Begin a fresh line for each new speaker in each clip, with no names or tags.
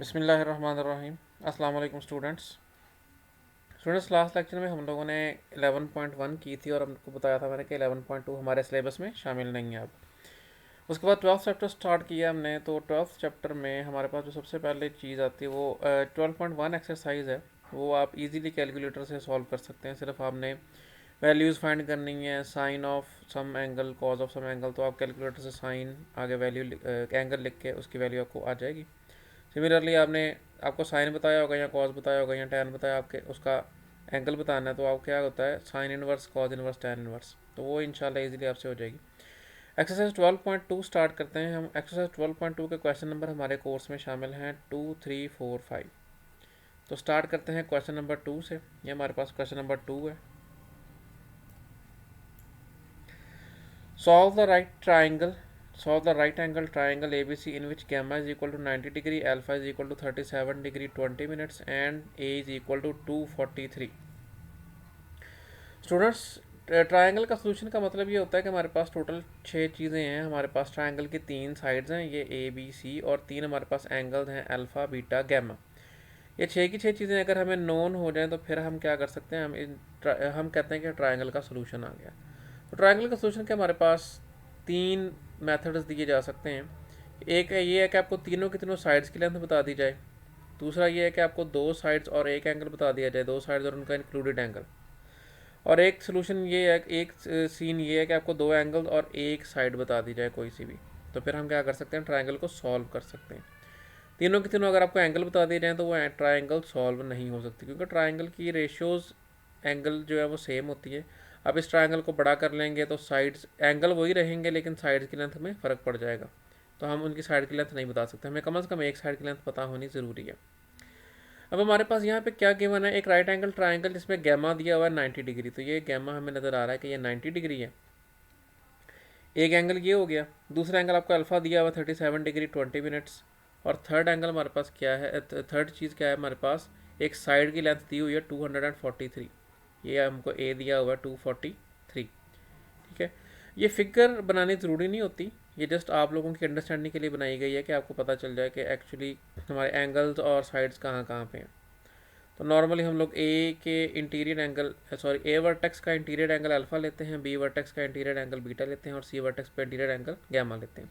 बिस्मिल्लाहिर्रहमानिर्रहीम। अस्सलाम वालेकुम स्टूडेंट्स लास्ट लेक्चर में हम लोगों ने 11.1 की थी और हमको बताया था मैंने कि 11.2 हमारे सिलेबस में शामिल नहीं है अब। उसके बाद 12th चैप्टर स्टार्ट किया हमने। तो 12th चैप्टर में हमारे पास जो सबसे पहले चीज़ आती है वो 12.1 एक्सरसाइज है। वो आप इजीली कैलकुलेटर से सॉल्व कर सकते हैं। सिर्फ आपने वैल्यूज़ फाइंड करनी है, sine of some angle, cos of some angle. तो आप कैलकुलेटर से साइन आगे वैल्यू एंगल लिख के उसकी वैल्यू आपको आ जाएगी। सिमिलरली आपने आपको साइन बताया होगा या कॉस बताया होगा या टैन बताया, आपके उसका एंगल बताना है तो आप क्या होता है sine inverse, cause inverse, tan inverse. तो वो इंशाल्लाह इजीली आपसे हो जाएगी। एक्सरसाइज 12.2 स्टार्ट करते हैं हम। एक्सरसाइज 12.2 के क्वेश्चन नंबर हमारे कोर्स में शामिल हैं 2, 3, 4, 5। तो स्टार्ट करते हैं क्वेश्चन नंबर 2 से। ये हमारे पास क्वेश्चन नंबर 2 है। Solve the right triangle Solve the right angle triangle ABC in which gamma is equal to 90 degree, alpha is equal to 37 degree 20 minutes and A is equal to 243। Students, triangle का solution का मतलब ये होता है कि हमारे पास total 6 चीज़ें हैं। हमारे पास ट्राइंगल की 3 साइड्स हैं, ये ABC, और 3 हमारे पास एंगल्स हैं, अल्फ़ा, बीटा, गैमा। ये 6 की 6 चीज़ें अगर हमें नोन हो जाएं तो फिर हम क्या कर सकते हैं, हम कहते हैं कि ट्राइंगल का सोल्यूशन आ गया। तो ट्राइंगल का सोल्यूशन के हमारे पास 3 मेथड्स दिए जा सकते हैं। एक है ये है कि आपको तीनों की तीनों साइड्स की लेंथ बता दी जाए। दूसरा ये है कि आपको 2 साइड्स और एक एंगल बता दिया जाए, 2 साइड्स और उनका इंक्लूडेड एंगल। और एक सोल्यूशन ये है, एक सीन ये है कि आपको 2 एंगल और एक साइड बता दी जाए कोई सी भी। तो फिर हम क्या कर सकते हैं, ट्राइंगल को सॉल्व कर सकते हैं। तीनों के तीनों अगर आपको एंगल बता दिए जाए तो वो ट्राइंगल सॉल्व नहीं हो सकती, क्योंकि ट्राइंगल की रेशियोज एंगल जो है वो सेम होती है। आप इस ट्राइंगल को बड़ा कर लेंगे तो साइड्स एंगल वही रहेंगे लेकिन साइड्स की लेंथ में फ़र्क पड़ जाएगा। तो हम उनकी साइड की लेंथ नहीं बता सकते, हमें कम से कम एक साइड की लेंथ पता होनी ज़रूरी है। अब हमारे पास यहाँ पे क्या गिवन है, एक राइट एंगल ट्राइंगल जिसमें गैमा दिया हुआ है 90 डिग्री। तो ये गैमा हमें नज़र आ रहा है कि ये 90 डिग्री है। एक एंगल ये हो गया। दूसरा एंगल आपको अल्फ़ा दिया हुआ 37 डिग्री 20 मिनट्स। और थर्ड एंगल हमारे पास क्या है, थर्ड चीज़ क्या है हमारे पास, एक साइड की लेंथ दी हुई है 243। ये हमको ए दिया हुआ है 243। ठीक है, ये फिगर बनानी ज़रूरी नहीं होती, ये जस्ट आप लोगों की अंडरस्टैंडिंग के लिए बनाई गई है कि आपको पता चल जाए कि एक्चुअली हमारे एंगल्स और साइड्स कहाँ कहाँ पे हैं। तो नॉर्मली हम लोग ए के इंटीरियर एंगल ए वर्टेक्स का इंटीरियर एंगल अल्फा लेते हैं, बी वर्टेक्स का इंटीरियर एंगल बीटा लेते हैं और सी वर्टेक्स का इंटीरियर एंगल गैमा लेते हैं।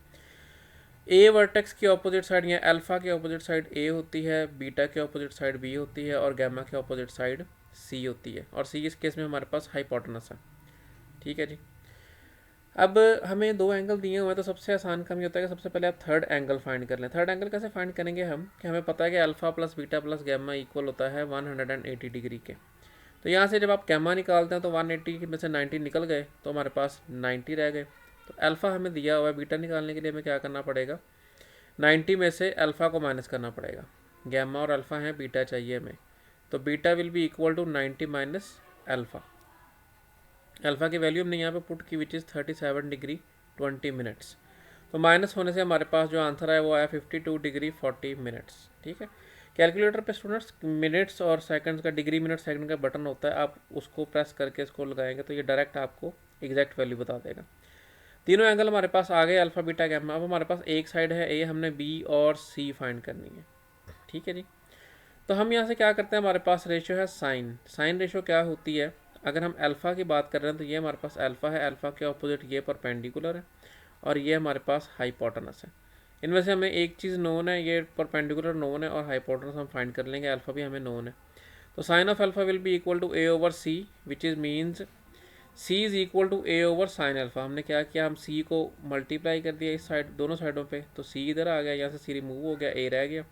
ए वर्टेक्स की ऑपोजिट साइड या अल्फा की ऑपोजिट साइड ए होती है, बीटा की ऑपोजिट साइड बी होती है और गैमा की ऑपोजिट साइड सी होती है। और सी इस केस में हमारे पास हाइपोटेनस है। ठीक है जी। अब हमें 2 एंगल दिए हुए हैं तो सबसे आसान काम ये होता है कि सबसे पहले आप थर्ड एंगल फाइंड कर लें। थर्ड एंगल कैसे फाइंड करेंगे हम, कि हमें पता है कि alpha plus beta plus gamma equal होता है 180 डिग्री के। तो यहाँ से जब आप गैमा निकालते हैं तो 180 में से 90 निकल गए तो हमारे पास 90 रह गए। तो अल्फ़ा हमें दिया हुआ है, बीटा निकालने के लिए हमें क्या करना पड़ेगा, 90 में से अल्फ़ा को माइनस करना पड़ेगा। गैमा और अल्फ़ा है, बीटा चाहिए हमें। तो beta will be equal to 90 minus alpha. Alpha की वैल्यू हमने यहाँ पे पुट की विच इज़ 37 डिग्री 20 मिनट्स। तो माइनस होने से हमारे पास जो आंसर है वो आया 52 डिग्री 40 मिनट्स। ठीक है, कैलकुलेटर पे स्टूडेंट्स मिनट्स और सेकंड्स का, डिग्री मिनट सेकंड का बटन होता है, आप उसको प्रेस करके इसको लगाएंगे तो ये डायरेक्ट आपको एग्जैक्ट वैल्यू बता देगा। तीनों एंगल हमारे पास आ गए, अल्फ़ा बीटा गैमा। अब हमारे पास एक साइड है ए, हमने बी और सी फाइंड करनी है। ठीक है जी। तो हम यहाँ से क्या करते हैं, हमारे पास रेशियो है साइन। साइन रेशियो क्या होती है, अगर हम अल्फ़ा की बात कर रहे हैं तो ये हमारे पास अल्फ़ा है, अल्फ़ा के ऑपोजिट ये परपेंडिकुलर है और ये हमारे पास हाइपोटेनस है। इनमें से हमें एक चीज़ नोन है, ये परपेंडिकुलर नोन है और हाइपोटेनस हम फाइंड कर लेंगे, अल्फ़ा भी हमें नोन है। तो sine of alpha will be equal to A over C, which is means C is equal to A over sine alpha. हमने क्या किया, हम सी को मल्टीप्लाई कर दिया इस साइड, दोनों साइडों पे, तो सी इधर आ गया, यहाँ से सी रिमूव हो गया, ए रह गया।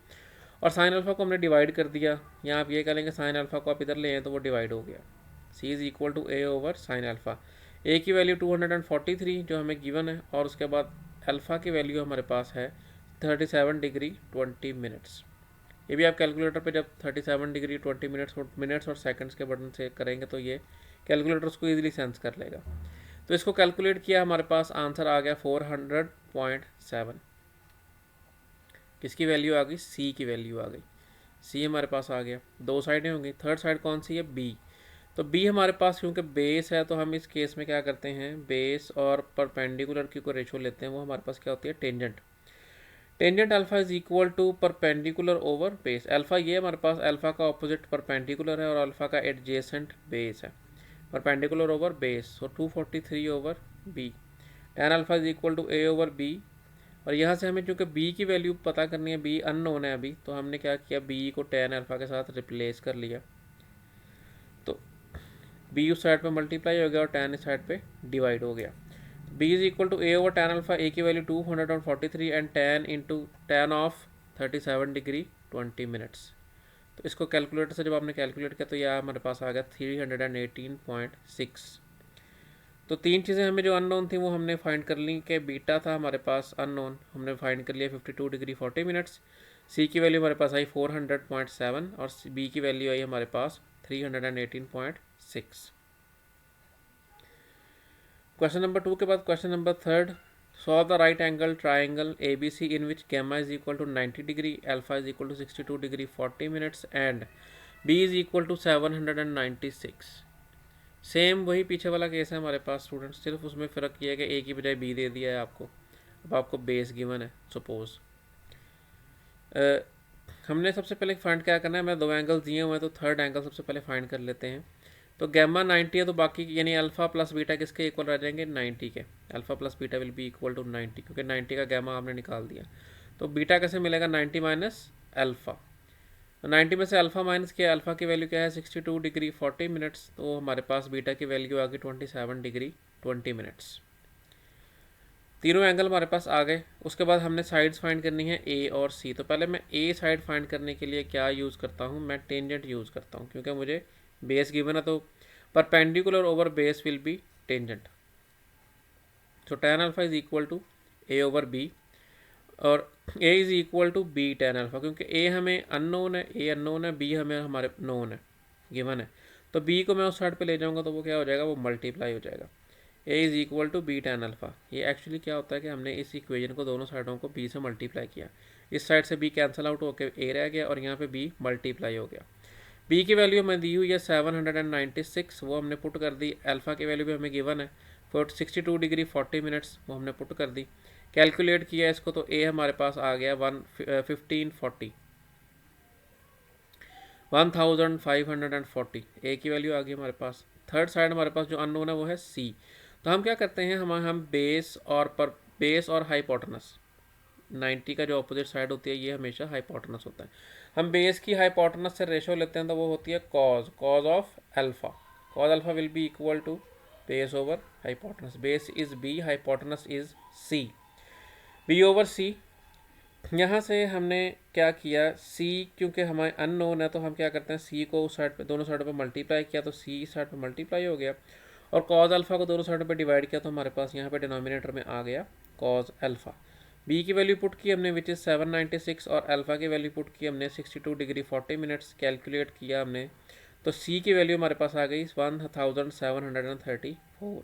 और साइन अल्फ़ा को हमने डिवाइड कर दिया, यहाँ आप ये कह लेंगे साइन अल्फ़ा को आप इधर ले आए तो वो डिवाइड हो गया। C is equal to A over sine alpha. A की वैल्यू 243 जो हमें गिवन है, और उसके बाद अल्फ़ा की वैल्यू हमारे पास है 37 डिग्री 20 मिनट्स। ये भी आप कैलकुलेटर पे जब 37 डिग्री 20 मिनट्स और सेकंड्स के बटन से करेंगे तो ये कैलकुलेटर उसको ईजिली सेंस कर लेगा। तो इसको कैलकुलेट किया, हमारे पास आंसर आ गया 400.7। किसकी वैल्यू आ गई, सी की वैल्यू आ गई। सी हमारे पास आ गया, 2 साइडें होंगी, थर्ड साइड कौन सी है, बी। तो बी हमारे पास क्योंकि बेस है तो हम इस केस में क्या करते हैं, बेस और परपेंडिकुलर की कोई रेशो लेते हैं, वो हमारे पास क्या होती है, tangent. Tangent alpha is equal to perpendicular over base. Alpha ये हमारे पास अल्फा का ऑपोजिट परपेंडिकुलर है और अल्फा का एडजेसेंट बेस है। Perpendicular over base, so 243 over B. Tan alpha is equal to A over B. और यहाँ से हमें चूँकि बी की वैल्यू पता करनी है, बी अननोन है अभी, तो हमने क्या किया, बी को टेन अल्फा के साथ रिप्लेस कर लिया। तो बी उस साइड पे मल्टीप्लाई हो गया और टेन इस साइड पे डिवाइड हो गया। B is equal to A over tan alpha, a की value 243 and tan into tan of 37 degree 20 minutes. तो इसको कैलकुलेटर से जब आपने कैलकुलेट किया तो यह हमारे पास आ गया 318.6। तो तीन चीज़ें हमें जो अननोन थी वो हमने फाइंड कर ली कि बीटा था हमारे पास अननोन, हमने फाइंड कर लिया 52 डिग्री 40 मिनट्स। सी की वैल्यू हमारे पास आई 400.7 और बी की वैल्यू आई हमारे पास 318.6। क्वेश्चन नंबर 2 के बाद question number 3, solve the right angle triangle A B C in which gamma is equal to 90 degree, alpha is equal to 62 degree 40 minutes and B is equal to 796। Same वही पीछे वाला case है हमारे पास students, सिर्फ उसमें फ़र्क ये है कि ए की बजाय बी दे दिया है आपको। अब आपको बेस गिवन है सपोज। हमने सबसे पहले फाइंड क्या करना है, मैं दो एंगल दिए हुए हैं तो थर्ड एंगल सबसे पहले फाइंड कर लेते हैं। तो गैमा 90 है तो बाकी यानी अल्फ़ा प्लस बीटा किसके इक्वल रह जाएंगे, 90 के। Alpha plus beta will be equal to 90 क्योंकि 90 का गैमा आपने निकाल दिया। तो बीटा कैसे मिलेगा, 90 माइनस अल्फ़ा। 90 में से अल्फ़ा माइनस किया, अल्फ़ा की वैल्यू क्या है 62 डिग्री 40 मिनट्स, तो हमारे पास बीटा की वैल्यू आ गई 27 डिग्री 20 मिनट्स। तीनों एंगल हमारे पास आ गए। उसके बाद हमने साइड्स फाइंड करनी है ए और सी। तो पहले मैं ए साइड फाइंड करने के लिए क्या यूज़ करता हूँ, मैं टेंजेंट यूज़ करता हूँ क्योंकि मुझे बेस गिवन है तो perpendicular over base will be tangent. So tan alpha is equal to A over B और a is equal to B tan alpha, क्योंकि ए हमें अननोन है, ए अननोन है, बी हमें हमारे नोन है, गिवन है। तो बी को मैं उस साइड पे ले जाऊंगा तो वो क्या हो जाएगा, वो मल्टीप्लाई हो जाएगा। A is equal to B tan alpha. ये एक्चुअली क्या होता है कि हमने इस इक्वेशन को दोनों साइडों को बी से मल्टीप्लाई किया। इस साइड से बी कैंसिल आउट होकर ए रह गया और यहाँ पे बी मल्टीप्लाई हो गया। बी की वैल्यू हमें दी हुई है 796, वो हमने पुट कर दी। अल्फ़ा की वैल्यू भी हमें गिवन है 62 डिग्री 40 मिनट्स, वो हमने पुट कर दी। कैलकुलेट किया इसको तो ए हमारे पास आ गया 1540 ए की वैल्यू आ गई हमारे पास। थर्ड साइड हमारे पास जो अननोन है वो है सी। तो हम क्या करते हैं, हम बेस और हाइपोटेनस, 90 का जो अपोजिट साइड होती है ये हमेशा हाइपोटेनस होता है। हम बेस की हाइपोटेनस से रेशो लेते हैं तो वो होती है cos of alpha. Cos alpha will be equal to base over hypotenuse. Base is b, hypotenuse is c, b over c. यहाँ से हमने क्या किया, सी क्योंकि हमारे अननोन है तो हम क्या करते हैं, सी को उस साइड पे दोनों साइडों पे मल्टीप्लाई किया तो सी इस साइड पे मल्टीप्लाई हो गया और कॉज अल्फ़ा को दोनों साइडों पे डिवाइड किया तो हमारे पास यहाँ पे डिनोमिनेटर में आ गया कॉज अल्फ़ा। बी की वैल्यू पुट की हमने विच इज़ 796 और अल्फ़ा की वैल्यू पुट की हमने 62 डिग्री 40 मिनट्स। कैलकुलेट किया हमने तो सी की वैल्यू हमारे पास आ गई 1734।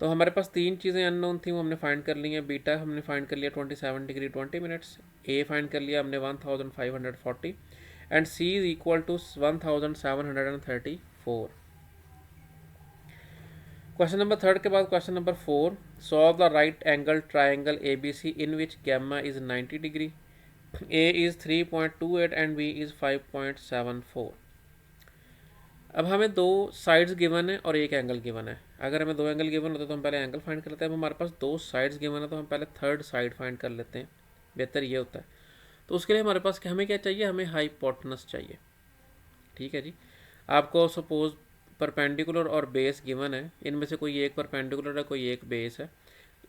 तो हमारे पास तीन चीज़ें अननोन थी वो हमने फाइंड कर ली हैं। बीटा हमने फाइंड कर लिया 27 डिग्री 20 मिनट्स, ए फाइंड कर लिया हमने 1540 and C is equal to 1734। Question number 3 के बाद question number 4, solve the right angle triangle A B C in which gamma is 90 degree, A is 3.28 and B is 5.74। अब हमें दो साइड्स गिवन है और एक एंगल गिवन है। अगर हमें दो एंगल गिवन होता तो हम पहले एंगल फाइंड कर लेते हैं। अब हमारे पास दो साइड्स गिवन है तो हम पहले थर्ड साइड फाइंड कर लेते हैं, बेहतर ये होता है। तो उसके लिए हमारे पास हमें क्या चाहिए, हमें हाइपोटेनस चाहिए। ठीक है जी, आपको सपोज परपेंडिकुलर और बेस गिवन है, इनमें से कोई एक परपेंडिकुलर है कोई एक बेस है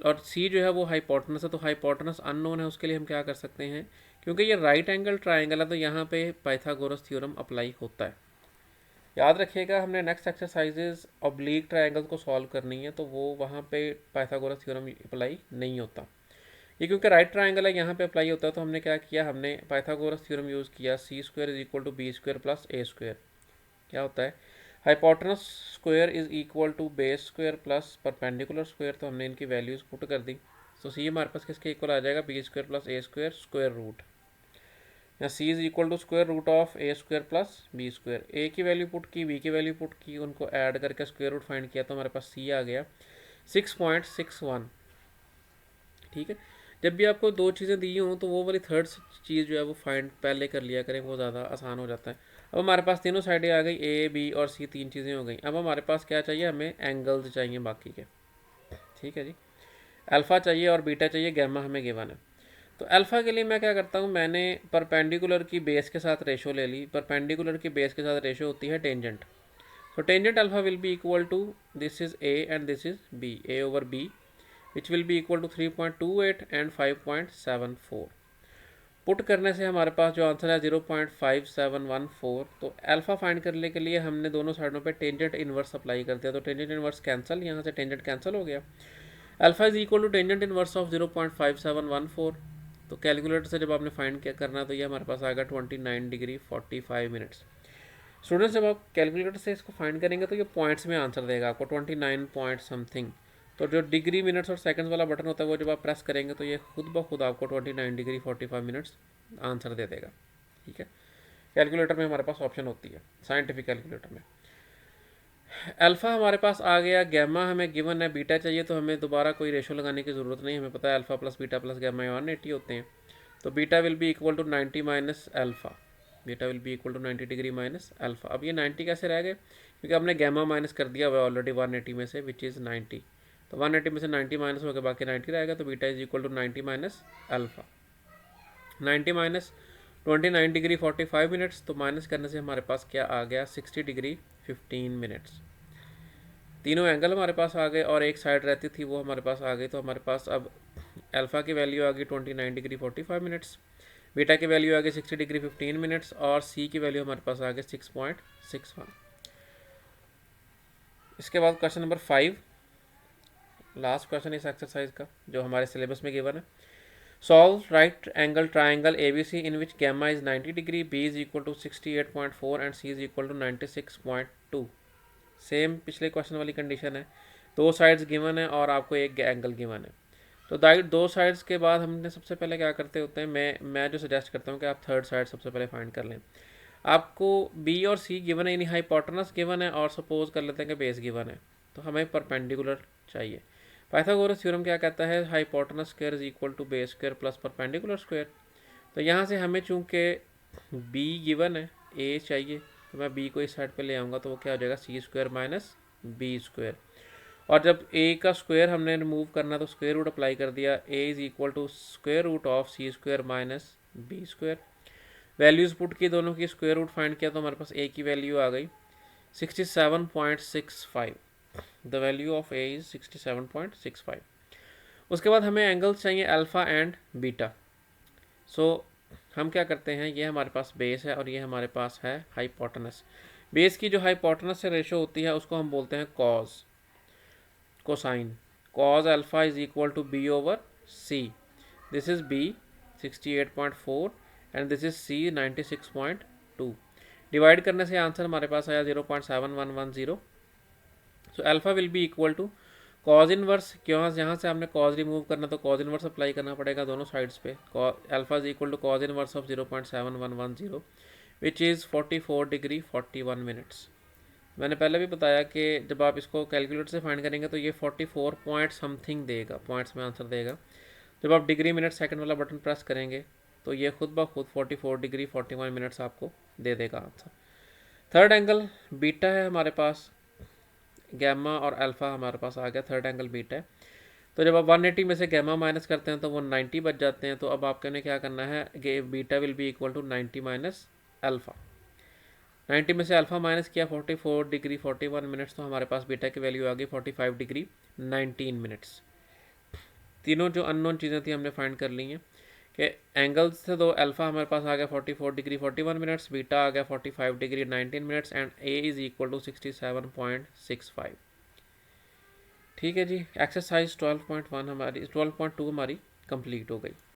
और सी जो है वो हाइपोटेनस है। तो हाइपोटेनस अननोन है, उसके लिए हम क्या कर सकते हैं, क्योंकि ये राइट एंगल ट्राइंगल है तो यहाँ पे पाइथागोरस थ्योरम अप्लाई होता है। याद रखिएगा हमने नेक्स्ट एक्सरसाइजेज ऑब्लिक ट्रायंगल को सॉल्व करनी है तो वो वहाँ पे पाइथागोरस थ्योरम अप्लाई नहीं होता। ये क्योंकि राइट ट्रायंगल है यहाँ पे अप्लाई होता है तो हमने क्या किया, हमने पाइथागोरस थ्योरम यूज़ किया, c square is equal to b square plus a square. क्या होता है, hypotenuse square is equal to base square plus perpendicular square. तो हमने इनकी वैल्यूज़ पुट कर दी। तो सी हमारे पास किसके इक्वल आ जाएगा, b square plus a square square root, या c is equal to square root of a square plus b square. A की वैल्यू पुट की, बी की वैल्यू पुट की, उनको ऐड करके स्क्वायर रूट फाइंड किया तो हमारे पास सी आ गया 6.61। ठीक है, जब भी आपको दो चीज़ें दी हों तो वो वाली थर्ड चीज़ जो है वो फाइंड पहले कर लिया करें, वो ज़्यादा आसान हो जाता है। अब हमारे पास तीनों साइडें आ गई, ए बी और सी, तीन चीज़ें हो गई। अब हमारे पास क्या चाहिए, हमें एंगल्स चाहिए बाकी के। ठीक है जी, अल्फ़ा चाहिए और बीटा चाहिए, गैमा हमें गिवन है। तो अल्फ़ा के लिए मैं क्या करता हूँ, मैंने परपेंडिकुलर की बेस के साथ रेशो ले ली। परपेंडिकुलर की बेस के साथ रेशो होती है tangent. So tangent alpha will be equal to, this is A and this is B, A over B, which will be equal to 3.28 and 5.74। Put करने से हमारे पास जो आंसर है 0.5714। तो अल्फा फाइंड करने के लिए हमने दोनों साइडों पे टेंजेंट इनवर्स अप्लाई कर दिया, तो टेंजेंट इनवर्स कैंसिल, यहाँ से टेंजेंट कैंसिल हो गया। Alpha is equal to tangent inverse of 0.5714। तो कैलकुलेटर से जब आपने फाइंड किया करना, तो ये हमारे पास आएगा 29 डिग्री 45 मिनट्स। स्टूडेंट्स, जब आप कैलकुलेटर से इसको फाइंड करेंगे तो ये पॉइंट्स में आंसर देगा आपको 29 पॉइंट समथिंग। तो जो डिग्री मिनट्स और सेकंड्स वाला बटन होता है वो जब आप प्रेस करेंगे तो ये खुद ब खुद आपको 29 डिग्री 45 मिनट्स आंसर दे देगा। ठीक है, कैलकुलेटर में हमारे पास ऑप्शन होती है, साइंटिफिक कैलकुलेटर में। अल्फ़ा हमारे पास आ गया, गैमा हमें गिवन है, बीटा चाहिए तो हमें दोबारा कोई रेशो लगाने की ज़रूरत नहीं, हमें पता है alpha plus beta plus gamma 180 होते हैं। तो beta will be equal to 90 minus alpha, beta will be equal to 90 degree minus alpha. अब ये 90 कैसे रह गए, क्योंकि हमने गैमा माइनस कर दिया हुआ ऑलरेडी 180 में से, विच इज़ 90। तो 180 में से 90 माइनस हो गया, बाकी 90 रहेगा। तो beta is equal to 90 minus alpha. 90 minus 29 degree 45 minutes, तो माइनस करने से हमारे पास क्या आ गया, 60 डिग्री 15 मिनट्स। तीनों एंगल हमारे पास आ गए और एक साइड रहती थी वो हमारे पास आ गई। तो हमारे पास अब अल्फ़ा की वैल्यू आ गई 29 डिग्री 45 मिनट्स, बीटा की वैल्यू आ गई 60 डिग्री 15 मिनट्स, और सी की वैल्यू हमारे पास आ गई 6.61। इसके बाद क्वेश्चन नंबर 5, लास्ट क्वेश्चन इस एक्सरसाइज का जो हमारे सिलेबस में गिवन है। Solve right angle triangle A B C in which gamma is 90 degree, B is equal to 68.4 and C is equal to 96.2। Same पिछले क्वेश्चन वाली कंडीशन है, दो साइड्स गिवन है और आपको एक एंगल गिवन है। तो दो साइड्स के बाद हमने सबसे पहले क्या करते होते हैं, मैं जो सजेस्ट करता हूँ कि आप थर्ड साइड सबसे पहले फाइंड कर लें। आपको बी और सी गिवन है, यानी हाइपोटेनस गिवन है, और सपोज कर लेते हैं कि बेस गिवन है, तो हमें परपेंडिकुलर चाहिए। पाइथागोरस थ्योरम क्या कहता है, hypotenuse square is equal to base square plus perpendicular square. तो यहाँ से हमें चूँकि बी गिवन है, ए चाहिए, तो मैं बी को इस साइड पे ले आऊँगा, तो वो क्या हो जाएगा, सी स्क्वायर माइनस बी स्क्वायर। और जब ए का स्क्वायर हमने रिमूव करना तो स्क्वायर रूट अप्लाई कर दिया, a is equal to square root of c square minus b square. Values put की दोनों की, स्क्वायर रूट फाइंड किया तो हमारे पास ए की वैल्यू आ गई 67.65। The value of A is 67.65। उसके बाद हमें एंगल्स चाहिए अल्फ़ा एंड बीटा। सो हम क्या करते हैं, ये हमारे पास बेस है और ये हमारे पास है हाइपोटेनस। बेस की जो हाइपोटेनस से रेशो होती है उसको हम बोलते हैं cos, cosine. Cos alpha is equal to B over C. This is B 68.4 and this is C 96.2। Divide करने से आंसर हमारे पास आया 0.7110। So alpha will be equal to cos inverse, क्यों यहाँ से हमने कॉज रिमूव करना तो कॉज इनवर्स अप्लाई करना पड़ेगा दोनों साइड्स पे। Alpha is equal to cos inverse of 0.7110 which is 44 degree 41 minutes. मैंने पहले भी बताया कि जब आप इसको कैलकुलेटर से फाइंड करेंगे तो ये 44 पॉइंट समथिंग देगा, पॉइंट्स में आंसर देगा। जब आप डिग्री मिनट सेकंड वाला बटन प्रेस करेंगे तो ये खुद ब खुद 44 डिग्री 41 मिनट्स आपको दे देगा आंसर। थर्ड एंगल बीटा है हमारे पास, गैमा और अल्फ़ा हमारे पास आ गया, थर्ड एंगल बीटा है। तो जब आप 180 में से गैमा माइनस करते हैं तो वो 90 बच जाते हैं। तो अब आपने क्या करना है कि beta will be equal to 90 minus alpha. 90 में से अल्फ़ा माइनस किया 44 डिग्री 41 मिनट्स, तो हमारे पास बीटा की वैल्यू आ गई 45 डिग्री 19 मिनट्स। तीनों जो अननोन चीज़ें थी हमने फाइंड कर ली हैं कि एंगल्स से, तो अल्फ़ा हमारे पास आ गया 44 डिग्री 41 मिनट्स, बीटा आ गया 45 degree 19 minutes and A is equal to 67.65। ठीक है जी, एक्सरसाइज 12.1 हमारी 12.2 हमारी कंप्लीट हो गई।